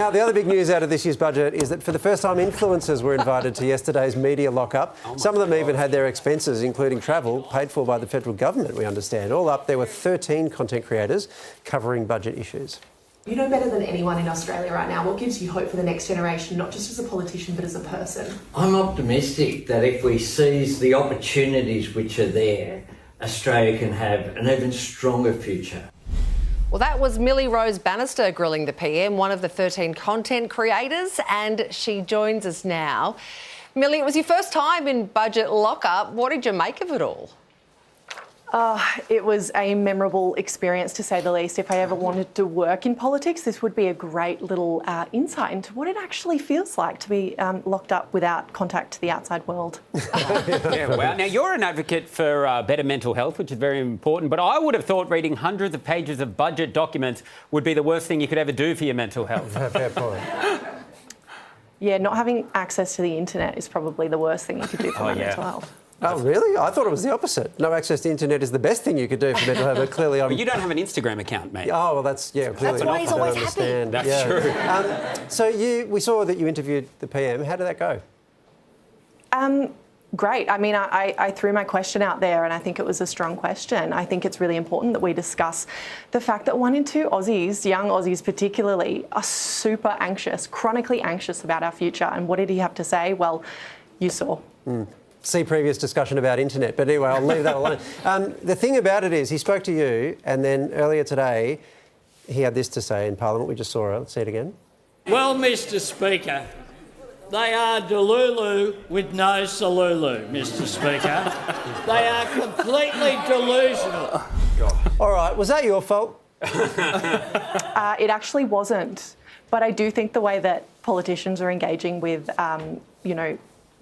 Now, the other big news out of this year's budget is that for the first time, influencers were invited to yesterday's media lockup. Some of them even had their expenses, including travel, paid for by the federal government, we understand. All up, there were 13 content creators covering budget issues. You know better than anyone in Australia right now what gives you hope for the next generation, not just as a politician, but as a person. I'm optimistic that if we seize the opportunities which are there, Australia can have an even stronger future. Well, that was Rose Bannister grilling the PM, one of the 13 content creators, and she joins us now. Millie, it was your first time in budget lockup. What did you make of it all? It was a memorable experience, to say the least. If I ever wanted to work in politics, this would be a great little insight into what it actually feels like to be locked up without contact to the outside world. Yeah, wow. Now, you're an advocate for better mental health, which is very important, but I would have thought reading hundreds of pages of budget documents would be the worst thing you could ever do for your mental health. Fair point. Yeah, not having access to the internet is probably the worst thing you could do for my mental health. Oh, really? I thought it was the opposite. No access to the internet is the best thing you could do for mental health, but clearly I'm... But you don't have an Instagram account, mate. Oh, well, that's, yeah, clearly That's why he's always understand. happy. That's true. So we saw that you interviewed the PM. How did that go? Great. I mean, I threw my question out there and I think it was a strong question. I think it's really important that we discuss the fact that 1 in 2 Aussies, young Aussies particularly, are super anxious, chronically anxious about our future. And what did he have to say? Well, you saw. See previous discussion about internet, but anyway, I'll leave that alone. The thing about it is he spoke to you and then earlier today he had this to say in Parliament. We just saw it. Let's see it again. Well, Mr Speaker, they are delulu with no salulu, Mr Speaker. They are completely delusional. All right, was that your fault? It actually wasn't. But I do think the way that politicians are engaging with,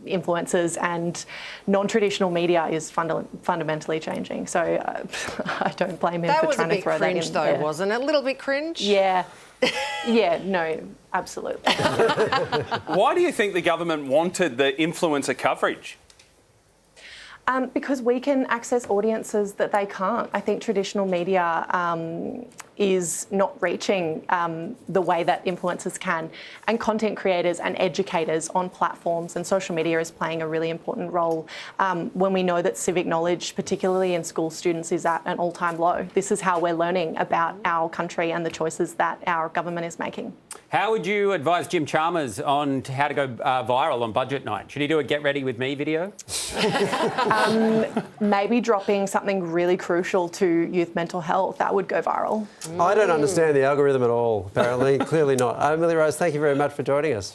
influencers and non-traditional media is fundamentally changing. So I don't blame him for trying to throw that in. That was a bit cringe, though, wasn't it? A little bit cringe? Yeah. Yeah, no, absolutely. Why do you think the government wanted the influencer coverage? Because we can access audiences that they can't. I think traditional media is not reaching the way that influencers can, and content creators and educators on platforms and social media is playing a really important role when we know that civic knowledge, particularly in school students, is at an all-time low. This is how we're learning about our country and the choices that our government is making. How would you advise Jim Chalmers on how to go viral on budget night? Should he do a Get Ready With Me video? Maybe dropping something really crucial to youth mental health, that would go viral. I don't understand the algorithm at all, apparently. Clearly not. Millie Rose, thank you very much for joining us.